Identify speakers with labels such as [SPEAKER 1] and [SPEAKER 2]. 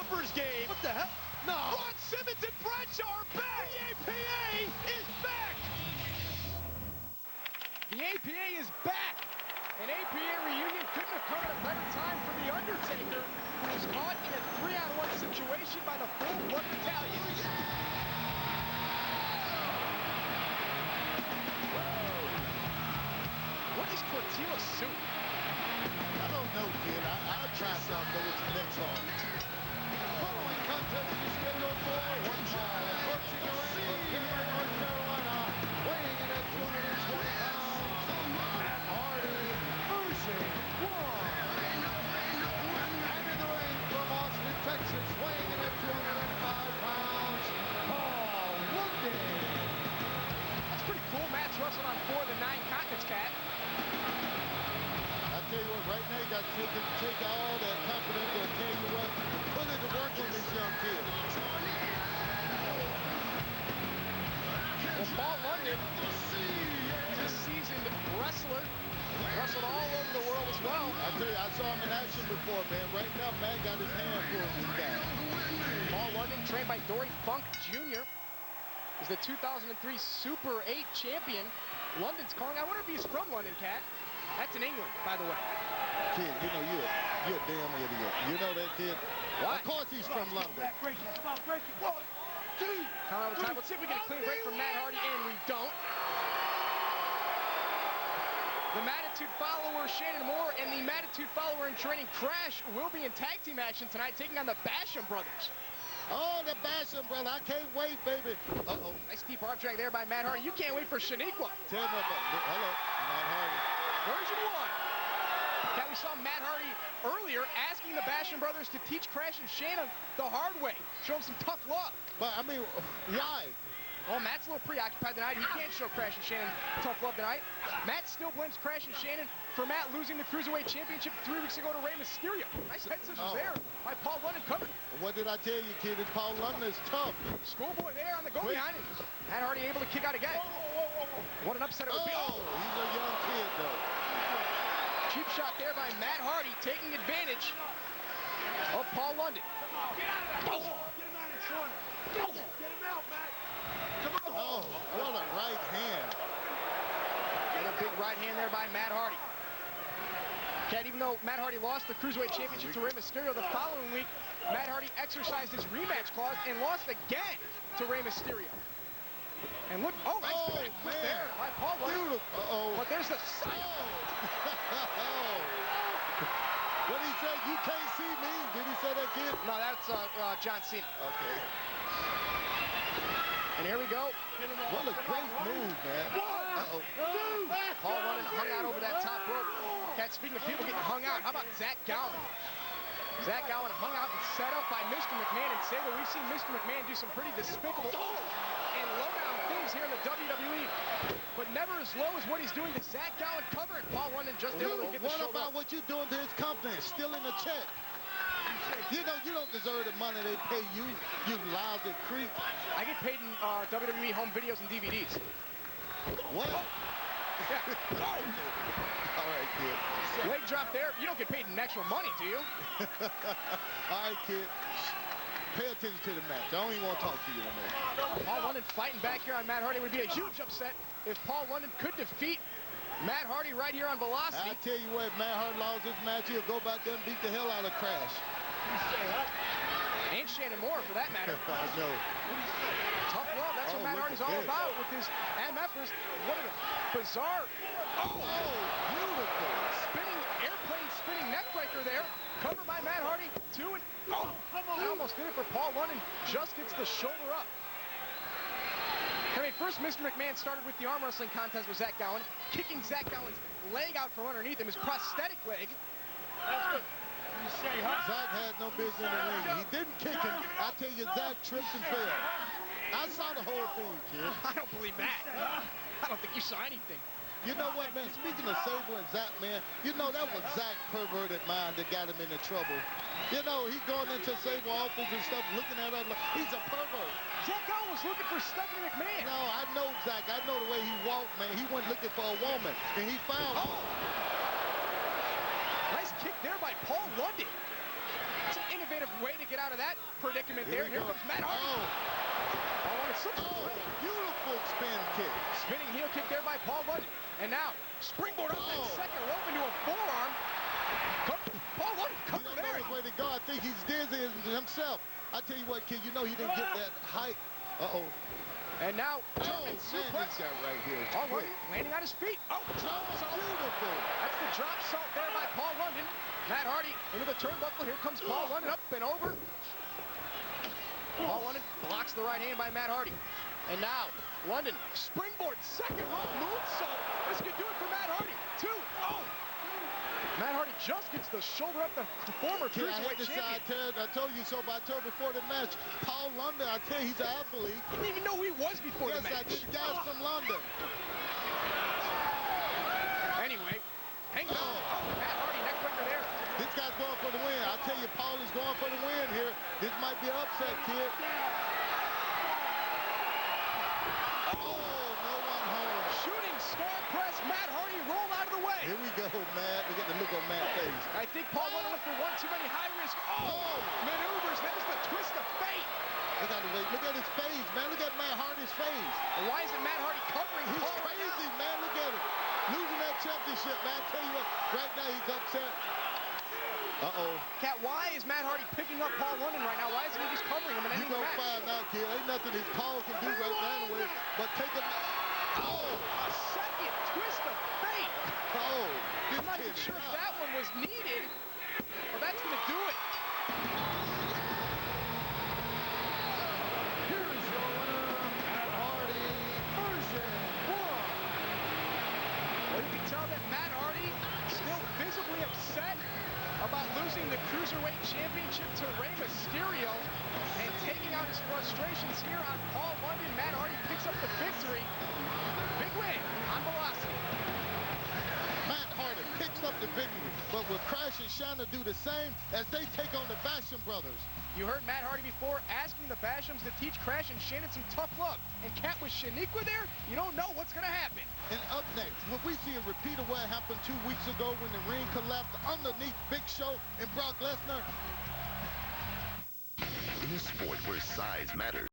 [SPEAKER 1] numbers game.
[SPEAKER 2] What the hell? No.
[SPEAKER 1] Ron Simmons and Bradshaw are back. The APA is back.
[SPEAKER 3] The APA is back. An APA reunion couldn't have come at a better time for The Undertaker, who was caught in a 3-on-1 situation by the Full Blood Battalion. What is Portillo's suit?
[SPEAKER 2] I don't know, kid. I'll try something with the next song. Following contest is scheduled for one fall. Approaching the ring from Kingman, North Carolina, weighing in at 220 pounds, Matt Hardy, losing one. And in the ring from Austin, Texas, weighing in at 205 pounds, Paul London.
[SPEAKER 3] That's pretty cool. Matt's wrestled on 4 of the 9 continents, Cat.
[SPEAKER 2] I tell you what, right now you got to take all that confidence and tell you what, put it to work on this young kid.
[SPEAKER 3] Well, Paul London is a seasoned wrestler. Wrestled all over the world as well.
[SPEAKER 2] I tell you, I saw him in action before, man. Right now, Matt got his hand full of these guys.
[SPEAKER 3] Paul London, trained by Dory Funk Jr., is the 2003 Super 8 champion. London's calling. I wonder if he's from London, Cat. That's in England, by the way.
[SPEAKER 2] Kid, you know, you're a damn idiot. You know that, kid?
[SPEAKER 3] What?
[SPEAKER 2] Of course he's from London.
[SPEAKER 1] Break it. Come on, break it. 1, 2.
[SPEAKER 3] Time out of time. Let's see if we get a clean break from Matt Hardy, and we don't. The Mattitude follower, Shannon Moore, and the Mattitude follower in training, Crash, will be in tag team action tonight, taking on the Basham brothers.
[SPEAKER 2] Oh, the Basham, brother. I can't wait, baby. Uh-oh.
[SPEAKER 3] Nice deep arm drag there by Matt Hardy. You can't wait for Shaniqua.
[SPEAKER 2] Tell me about it. Hello, Matt Hardy.
[SPEAKER 3] Version 1. Now we saw Matt Hardy earlier asking the Basham brothers to teach Crash and Shannon the hard way. Show them some tough love.
[SPEAKER 2] But, I mean, why?
[SPEAKER 3] Well, Matt's a little preoccupied tonight. He can't show Crash and Shannon tough love tonight. Matt still blames Crash and Shannon for Matt losing the Cruiserweight Championship 3 weeks ago to Rey Mysterio. Nice head scissors there by Paul London covered.
[SPEAKER 2] What did I tell you, kid? This Paul London is tough.
[SPEAKER 3] Schoolboy there on the go behind him. Matt Hardy able to kick out again. What an upset it would be.
[SPEAKER 2] Oh, he's a young kid, though.
[SPEAKER 3] Cheap shot there by Matt Hardy, taking advantage of Paul London.
[SPEAKER 1] Get out of there. Get him out of short. Get him out, Matt. Come on.
[SPEAKER 2] Oh, what a right hand.
[SPEAKER 3] And a big right hand there by Matt Hardy. Cat, even though Matt Hardy lost the Cruiserweight Championship to Rey Mysterio the following week, Matt Hardy exercised his rematch clause and lost again to Rey Mysterio. And look, oh, nice back foot there by Paul London.
[SPEAKER 2] Beautiful. Uh-oh.
[SPEAKER 3] But there's the
[SPEAKER 2] Oh. What did he say? You can't see me. Did he say that, kid?
[SPEAKER 3] No, that's John Cena.
[SPEAKER 2] Okay.
[SPEAKER 3] And here we go.
[SPEAKER 2] What a great move, man. Uh-oh.
[SPEAKER 3] Paul London hung out over that top rope. Cat, speaking of people getting hung out, how about Zach Gowen? Zach Gowen hung out and set up by Mr. McMahon. And Sabre, we've seen Mr. McMahon do some pretty despicable and low-down things here in the WWE, but never as low as what he's doing to Zach Gowen covering. Paul London just able to get the
[SPEAKER 2] What
[SPEAKER 3] shoulder
[SPEAKER 2] about
[SPEAKER 3] up.
[SPEAKER 2] what you're doing to his company? Stealing a check. You know, you don't deserve the money they pay you, you lousy creep.
[SPEAKER 3] I get paid in WWE home videos and DVDs.
[SPEAKER 2] What?
[SPEAKER 3] Yeah.
[SPEAKER 2] All right, kid.
[SPEAKER 3] Leg drop there. You don't get paid in actual money, do you?
[SPEAKER 2] All right, kid. Pay attention to the match. I don't even want to talk to you no more.
[SPEAKER 3] Paul London fighting back here on Matt Hardy. It would be a huge upset if Paul London could defeat Matt Hardy right here on Velocity.
[SPEAKER 2] I tell you what, if Matt Hardy lost this match, he'll go back there and beat the hell out of Crash.
[SPEAKER 3] And Shannon Moore, for that matter.
[SPEAKER 2] I know.
[SPEAKER 3] Tough love. That's what Matt
[SPEAKER 2] look
[SPEAKER 3] Hardy's
[SPEAKER 2] at
[SPEAKER 3] all
[SPEAKER 2] this.
[SPEAKER 3] about with his MFers. What a bizarre
[SPEAKER 2] Beautiful.
[SPEAKER 3] spinning neckbreaker there. Covered by Matt Hardy. 2 and he almost did it for Paul London. Just gets the shoulder up. I mean, first Mr. McMahon started with the arm wrestling contest with Zach Gowen, kicking Zach Gowen's leg out from underneath him, his prosthetic leg.
[SPEAKER 2] Zach had no business in the ring. He didn't kick him. I tell you, Zach tripped and fell. I saw the whole thing, kid.
[SPEAKER 3] I don't believe that. I don't think you saw anything.
[SPEAKER 2] You know what, man? Speaking of Sabre and Zach, man, you know that was Zach's perverted mind that got him into trouble. You know, he's going into Sabre office and stuff, looking at her. He's a pervert.
[SPEAKER 3] Zach Gowen was looking for Stephanie McMahon.
[SPEAKER 2] No, I know Zach. I know the way he walked, man. He went looking for a woman, and he found her.
[SPEAKER 3] Nice kick there by Paul London. innovative way to get out of that predicament
[SPEAKER 2] Here
[SPEAKER 3] there.
[SPEAKER 2] we
[SPEAKER 3] Here
[SPEAKER 2] go.
[SPEAKER 3] comes Matt Hardy.
[SPEAKER 2] Beautiful spin kick.
[SPEAKER 3] Spinning heel kick there by Paul London. And now, springboard up that second rope into a forearm. Paul London
[SPEAKER 2] He
[SPEAKER 3] cover
[SPEAKER 2] don't know
[SPEAKER 3] there.
[SPEAKER 2] which way to go. I think he's dizzy himself. I tell you what, kid, you know he didn't get that height. Uh-oh.
[SPEAKER 3] And now,
[SPEAKER 2] Man,
[SPEAKER 3] suplex.
[SPEAKER 2] this guy right here is
[SPEAKER 3] Paul
[SPEAKER 2] quick.
[SPEAKER 3] London landing on his feet. Oh, drop salt.
[SPEAKER 2] Beautiful.
[SPEAKER 3] That's the drop salt there by Paul London. Matt Hardy into the turnbuckle. Here comes Paul London up and over. Paul London blocks the right hand by Matt Hardy. And now, London, springboard, second rope moonsault. This could do it for Matt Hardy. 2-0. Matt Hardy just gets the shoulder up the former
[SPEAKER 2] Kid, I hate
[SPEAKER 3] cruiserweight
[SPEAKER 2] to say,
[SPEAKER 3] champion.
[SPEAKER 2] I told you so, but I told before the match, Paul London, I tell you, he's an athlete.
[SPEAKER 3] I didn't even know who he was before
[SPEAKER 2] Yes,
[SPEAKER 3] the match.
[SPEAKER 2] I did. The guy's from London.
[SPEAKER 3] Anyway, hang on. Oh, Matt Hardy, neckbreaker there.
[SPEAKER 2] This guy's going for the win. I tell you, Paul is going for the win here. This might be an upset, kid. Oh, no one home.
[SPEAKER 3] Shooting star press. Matt Hardy rolled out of the way.
[SPEAKER 2] Here we go, Matt. Look at the look on Matt's face.
[SPEAKER 3] I think Paul London looked for one too many high risk. Maneuvers. That was the twist of fate.
[SPEAKER 2] Look at his face. Look at his face, man. Look at Matt Hardy's face.
[SPEAKER 3] Why isn't Matt Hardy covering
[SPEAKER 2] He's
[SPEAKER 3] Paul right
[SPEAKER 2] crazy,
[SPEAKER 3] now?
[SPEAKER 2] man. Look at him. Losing that championship, man. I tell you what, right now he's upset. Uh-oh.
[SPEAKER 3] Cat, why is Matt Hardy picking up Paul London right now? Why isn't he just covering him and
[SPEAKER 2] You
[SPEAKER 3] ending the
[SPEAKER 2] gonna
[SPEAKER 3] match?
[SPEAKER 2] find out, kid. Ain't nothing his Paul can do right now anyway. But take him. Oh,
[SPEAKER 3] A second twist of fate.
[SPEAKER 2] oh.
[SPEAKER 3] I'm not even sure if that one was needed, but that's going to do it.
[SPEAKER 2] Here's your winner, Matt Hardy, version 1.
[SPEAKER 3] Well, you can tell that Matt Hardy still visibly upset about losing the Cruiserweight Championship to Rey Mysterio and taking out his frustrations here on Paul London. Matt Hardy picks up the victory. Big win on Velocity.
[SPEAKER 2] Matt Hardy picks up the victory, but will Crash and Shanna do the same as they take on the Basham brothers?
[SPEAKER 3] You heard Matt Hardy before asking the Bashams to teach Crash and Shannon some tough love. And Cat with Shaniqua there, you don't know what's going to happen.
[SPEAKER 2] And up next, will we see a repeat of what happened 2 weeks ago when the ring collapsed underneath Big Show and Brock Lesnar?
[SPEAKER 4] In a sport where size matters,